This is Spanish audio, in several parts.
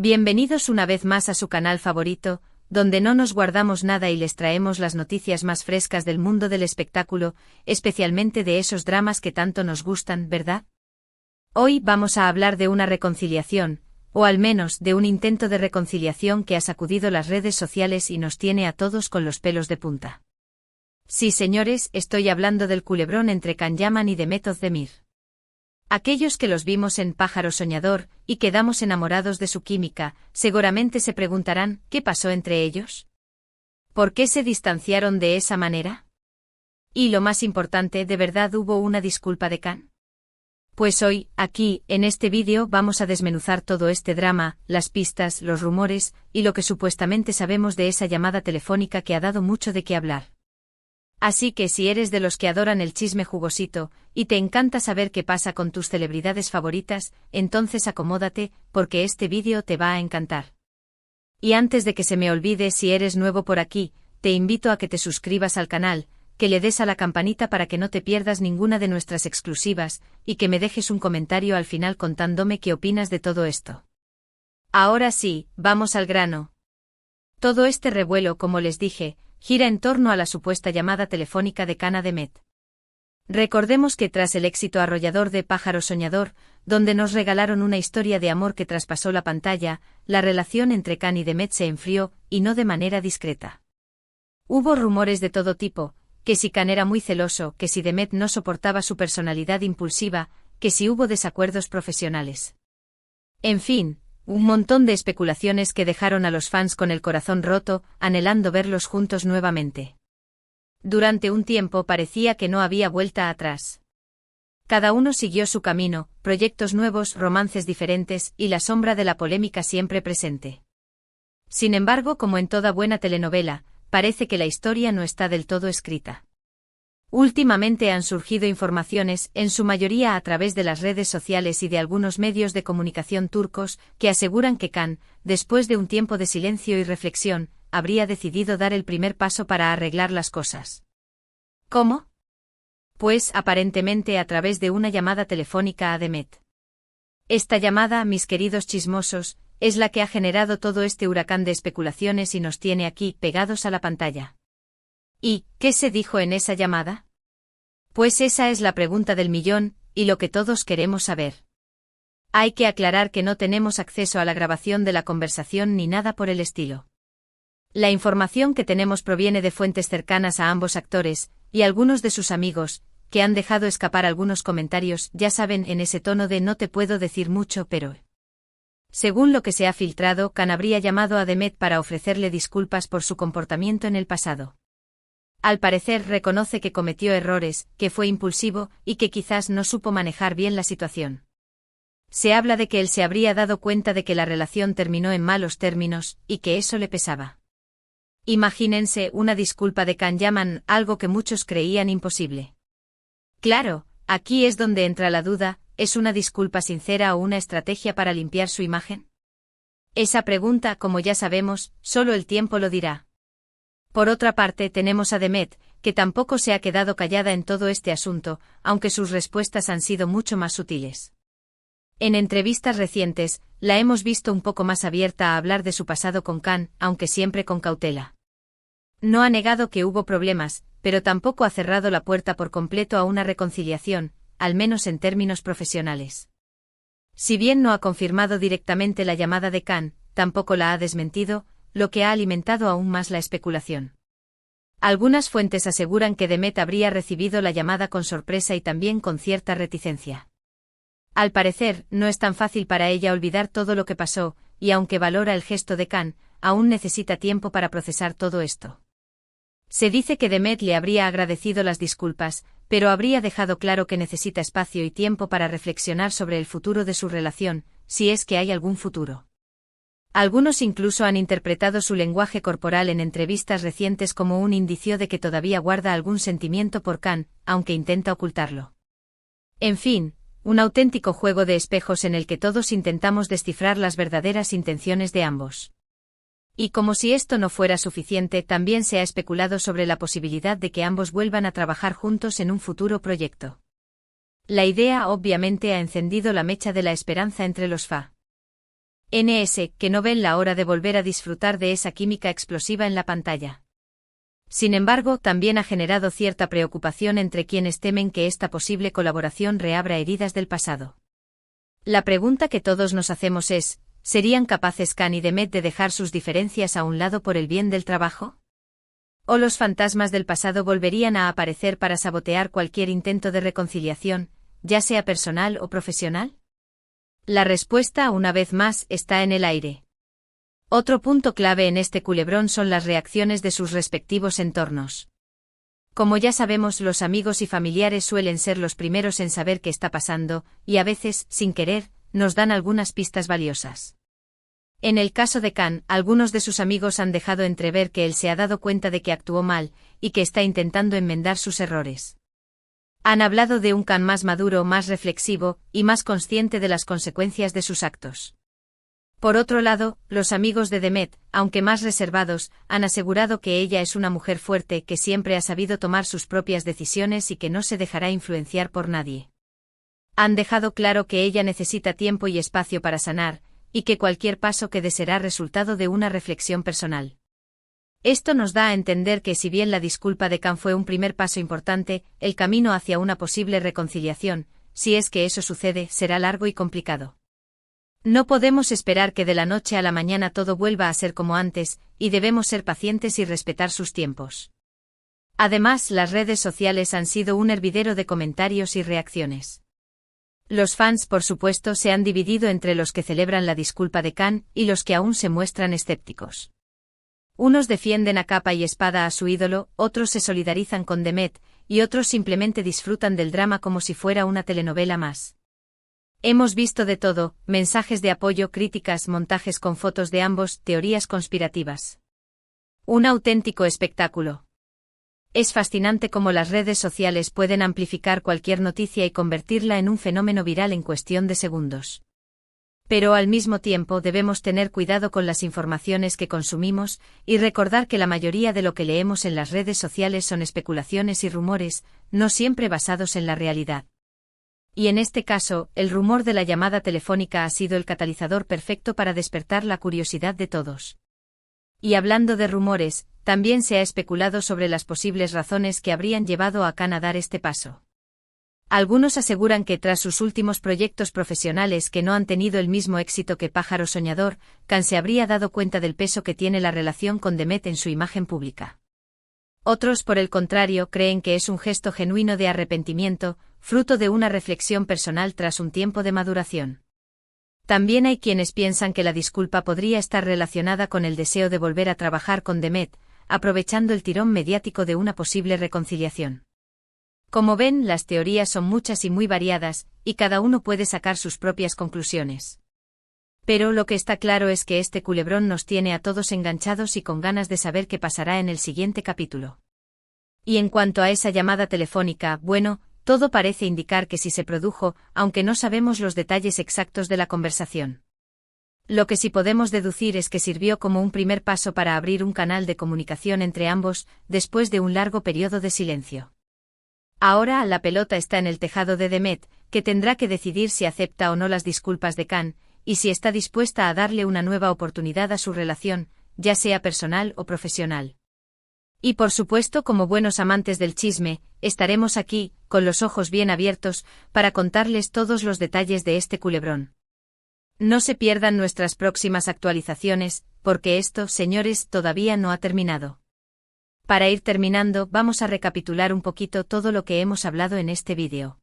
Bienvenidos una vez más a su canal favorito, donde no nos guardamos nada y les traemos las noticias más frescas del mundo del espectáculo, especialmente de esos dramas que tanto nos gustan, ¿verdad? Hoy vamos a hablar de una reconciliación, o al menos de un intento de reconciliación que ha sacudido las redes sociales y nos tiene a todos con los pelos de punta. Sí, señores, estoy hablando del culebrón entre Can Yaman y Demet Özdemir. Aquellos que los vimos en Pájaro Soñador y quedamos enamorados de su química, seguramente se preguntarán, ¿qué pasó entre ellos? ¿Por qué se distanciaron de esa manera? Y lo más importante, ¿de verdad hubo una disculpa de Can? Pues hoy, aquí, en este vídeo vamos a desmenuzar todo este drama, las pistas, los rumores, y lo que supuestamente sabemos de esa llamada telefónica que ha dado mucho de qué hablar. Así que si eres de los que adoran el chisme jugosito, y te encanta saber qué pasa con tus celebridades favoritas, entonces acomódate, porque este vídeo te va a encantar. Y antes de que se me olvide, si eres nuevo por aquí, te invito a que te suscribas al canal, que le des a la campanita para que no te pierdas ninguna de nuestras exclusivas, y que me dejes un comentario al final contándome qué opinas de todo esto. Ahora sí, vamos al grano. Todo este revuelo, como les dije, gira en torno a la supuesta llamada telefónica de Can a Demet. Recordemos que tras el éxito arrollador de Pájaro Soñador, donde nos regalaron una historia de amor que traspasó la pantalla, la relación entre Can y Demet se enfrió, y no de manera discreta. Hubo rumores de todo tipo, que si Can era muy celoso, que si Demet no soportaba su personalidad impulsiva, que si hubo desacuerdos profesionales. En fin, un montón de especulaciones que dejaron a los fans con el corazón roto, anhelando verlos juntos nuevamente. Durante un tiempo parecía que no había vuelta atrás. Cada uno siguió su camino, proyectos nuevos, romances diferentes, y la sombra de la polémica siempre presente. Sin embargo, como en toda buena telenovela, parece que la historia no está del todo escrita. Últimamente han surgido informaciones, en su mayoría a través de las redes sociales y de algunos medios de comunicación turcos, que aseguran que Can, después de un tiempo de silencio y reflexión, habría decidido dar el primer paso para arreglar las cosas. ¿Cómo? Pues aparentemente a través de una llamada telefónica a Demet. Esta llamada, mis queridos chismosos, es la que ha generado todo este huracán de especulaciones y nos tiene aquí, pegados a la pantalla. ¿Y qué se dijo en esa llamada? Pues esa es la pregunta del millón, y lo que todos queremos saber. Hay que aclarar que no tenemos acceso a la grabación de la conversación ni nada por el estilo. La información que tenemos proviene de fuentes cercanas a ambos actores, y algunos de sus amigos, que han dejado escapar algunos comentarios, ya saben, en ese tono de no te puedo decir mucho pero... Según lo que se ha filtrado, Can habría llamado a Demet para ofrecerle disculpas por su comportamiento en el pasado. Al parecer reconoce que cometió errores, que fue impulsivo, y que quizás no supo manejar bien la situación. Se habla de que él se habría dado cuenta de que la relación terminó en malos términos, y que eso le pesaba. Imagínense una disculpa de Can Yaman, algo que muchos creían imposible. Claro, aquí es donde entra la duda, ¿es una disculpa sincera o una estrategia para limpiar su imagen? Esa pregunta, como ya sabemos, solo el tiempo lo dirá. Por otra parte tenemos a Demet, que tampoco se ha quedado callada en todo este asunto, aunque sus respuestas han sido mucho más sutiles. En entrevistas recientes, la hemos visto un poco más abierta a hablar de su pasado con Can, aunque siempre con cautela. No ha negado que hubo problemas, pero tampoco ha cerrado la puerta por completo a una reconciliación, al menos en términos profesionales. Si bien no ha confirmado directamente la llamada de Can, tampoco la ha desmentido, lo que ha alimentado aún más la especulación. Algunas fuentes aseguran que Demet habría recibido la llamada con sorpresa y también con cierta reticencia. Al parecer, no es tan fácil para ella olvidar todo lo que pasó, y aunque valora el gesto de Can, aún necesita tiempo para procesar todo esto. Se dice que Demet le habría agradecido las disculpas, pero habría dejado claro que necesita espacio y tiempo para reflexionar sobre el futuro de su relación, si es que hay algún futuro. Algunos incluso han interpretado su lenguaje corporal en entrevistas recientes como un indicio de que todavía guarda algún sentimiento por Can, aunque intenta ocultarlo. En fin, un auténtico juego de espejos en el que todos intentamos descifrar las verdaderas intenciones de ambos. Y como si esto no fuera suficiente, también se ha especulado sobre la posibilidad de que ambos vuelvan a trabajar juntos en un futuro proyecto. La idea obviamente ha encendido la mecha de la esperanza entre los fans. NS, que no ven la hora de volver a disfrutar de esa química explosiva en la pantalla. Sin embargo, también ha generado cierta preocupación entre quienes temen que esta posible colaboración reabra heridas del pasado. La pregunta que todos nos hacemos es, ¿serían capaces Khan y Demet de dejar sus diferencias a un lado por el bien del trabajo? ¿O los fantasmas del pasado volverían a aparecer para sabotear cualquier intento de reconciliación, ya sea personal o profesional? La respuesta, una vez más, está en el aire. Otro punto clave en este culebrón son las reacciones de sus respectivos entornos. Como ya sabemos, los amigos y familiares suelen ser los primeros en saber qué está pasando, y a veces, sin querer, nos dan algunas pistas valiosas. En el caso de Khan, algunos de sus amigos han dejado entrever que él se ha dado cuenta de que actuó mal, y que está intentando enmendar sus errores. Han hablado de un Khan más maduro, más reflexivo, y más consciente de las consecuencias de sus actos. Por otro lado, los amigos de Demet, aunque más reservados, han asegurado que ella es una mujer fuerte que siempre ha sabido tomar sus propias decisiones y que no se dejará influenciar por nadie. Han dejado claro que ella necesita tiempo y espacio para sanar, y que cualquier paso que dé será resultado de una reflexión personal. Esto nos da a entender que si bien la disculpa de Khan fue un primer paso importante, el camino hacia una posible reconciliación, si es que eso sucede, será largo y complicado. No podemos esperar que de la noche a la mañana todo vuelva a ser como antes, y debemos ser pacientes y respetar sus tiempos. Además, las redes sociales han sido un hervidero de comentarios y reacciones. Los fans, por supuesto, se han dividido entre los que celebran la disculpa de Khan y los que aún se muestran escépticos. Unos defienden a capa y espada a su ídolo, otros se solidarizan con Demet, y otros simplemente disfrutan del drama como si fuera una telenovela más. Hemos visto de todo, mensajes de apoyo, críticas, montajes con fotos de ambos, teorías conspirativas. Un auténtico espectáculo. Es fascinante cómo las redes sociales pueden amplificar cualquier noticia y convertirla en un fenómeno viral en cuestión de segundos. Pero al mismo tiempo debemos tener cuidado con las informaciones que consumimos, y recordar que la mayoría de lo que leemos en las redes sociales son especulaciones y rumores, no siempre basados en la realidad. Y en este caso, el rumor de la llamada telefónica ha sido el catalizador perfecto para despertar la curiosidad de todos. Y hablando de rumores, también se ha especulado sobre las posibles razones que habrían llevado a Khan a dar este paso. Algunos aseguran que tras sus últimos proyectos profesionales que no han tenido el mismo éxito que Pájaro Soñador, Khan se habría dado cuenta del peso que tiene la relación con Demet en su imagen pública. Otros, por el contrario, creen que es un gesto genuino de arrepentimiento, fruto de una reflexión personal tras un tiempo de maduración. También hay quienes piensan que la disculpa podría estar relacionada con el deseo de volver a trabajar con Demet, aprovechando el tirón mediático de una posible reconciliación. Como ven, las teorías son muchas y muy variadas, y cada uno puede sacar sus propias conclusiones. Pero lo que está claro es que este culebrón nos tiene a todos enganchados y con ganas de saber qué pasará en el siguiente capítulo. Y en cuanto a esa llamada telefónica, bueno, todo parece indicar que sí se produjo, aunque no sabemos los detalles exactos de la conversación. Lo que sí podemos deducir es que sirvió como un primer paso para abrir un canal de comunicación entre ambos, después de un largo periodo de silencio. Ahora la pelota está en el tejado de Demet, que tendrá que decidir si acepta o no las disculpas de Khan, y si está dispuesta a darle una nueva oportunidad a su relación, ya sea personal o profesional. Y por supuesto, como buenos amantes del chisme, estaremos aquí, con los ojos bien abiertos, para contarles todos los detalles de este culebrón. No se pierdan nuestras próximas actualizaciones, porque esto, señores, todavía no ha terminado. Para ir terminando, vamos a recapitular un poquito todo lo que hemos hablado en este vídeo.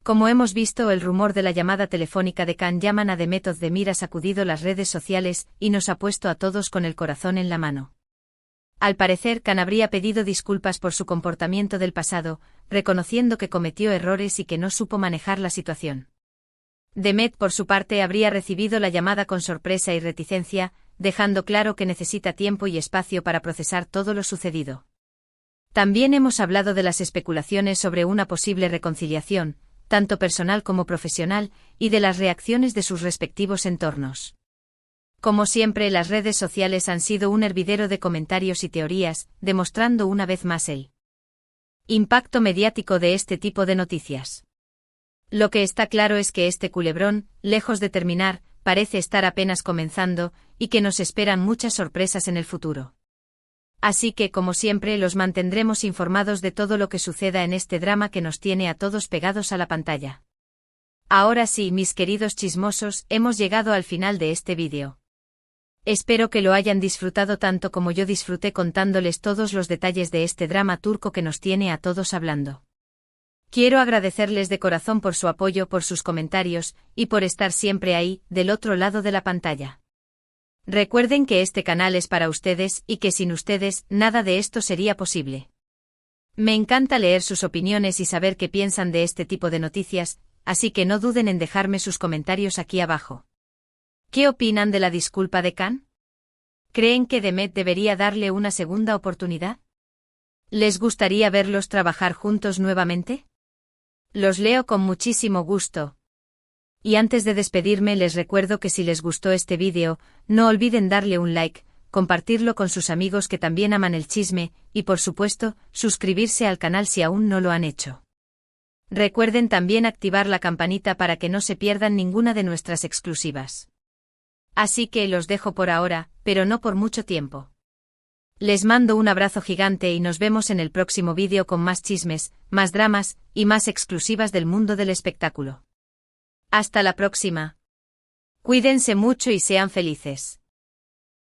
Como hemos visto, el rumor de la llamada telefónica de Khan llaman a Demet Özdemir ha sacudido las redes sociales y nos ha puesto a todos con el corazón en la mano. Al parecer, Khan habría pedido disculpas por su comportamiento del pasado, reconociendo que cometió errores y que no supo manejar la situación. Demet, por su parte, habría recibido la llamada con sorpresa y reticencia, dejando claro que necesita tiempo y espacio para procesar todo lo sucedido. También hemos hablado de las especulaciones sobre una posible reconciliación, tanto personal como profesional, y de las reacciones de sus respectivos entornos. Como siempre, las redes sociales han sido un hervidero de comentarios y teorías, demostrando una vez más el impacto mediático de este tipo de noticias. Lo que está claro es que este culebrón, lejos de terminar, parece estar apenas comenzando, y que nos esperan muchas sorpresas en el futuro. Así que, como siempre, los mantendremos informados de todo lo que suceda en este drama que nos tiene a todos pegados a la pantalla. Ahora sí, mis queridos chismosos, hemos llegado al final de este vídeo. Espero que lo hayan disfrutado tanto como yo disfruté contándoles todos los detalles de este drama turco que nos tiene a todos hablando. Quiero agradecerles de corazón por su apoyo, por sus comentarios, y por estar siempre ahí, del otro lado de la pantalla. Recuerden que este canal es para ustedes y que sin ustedes, nada de esto sería posible. Me encanta leer sus opiniones y saber qué piensan de este tipo de noticias, así que no duden en dejarme sus comentarios aquí abajo. ¿Qué opinan de la disculpa de Can? ¿Creen que Demet debería darle una segunda oportunidad? ¿Les gustaría verlos trabajar juntos nuevamente? Los leo con muchísimo gusto. Y antes de despedirme les recuerdo que si les gustó este vídeo, no olviden darle un like, compartirlo con sus amigos que también aman el chisme, y por supuesto, suscribirse al canal si aún no lo han hecho. Recuerden también activar la campanita para que no se pierdan ninguna de nuestras exclusivas. Así que los dejo por ahora, pero no por mucho tiempo. Les mando un abrazo gigante y nos vemos en el próximo vídeo con más chismes, más dramas, y más exclusivas del mundo del espectáculo. Hasta la próxima. Cuídense mucho y sean felices.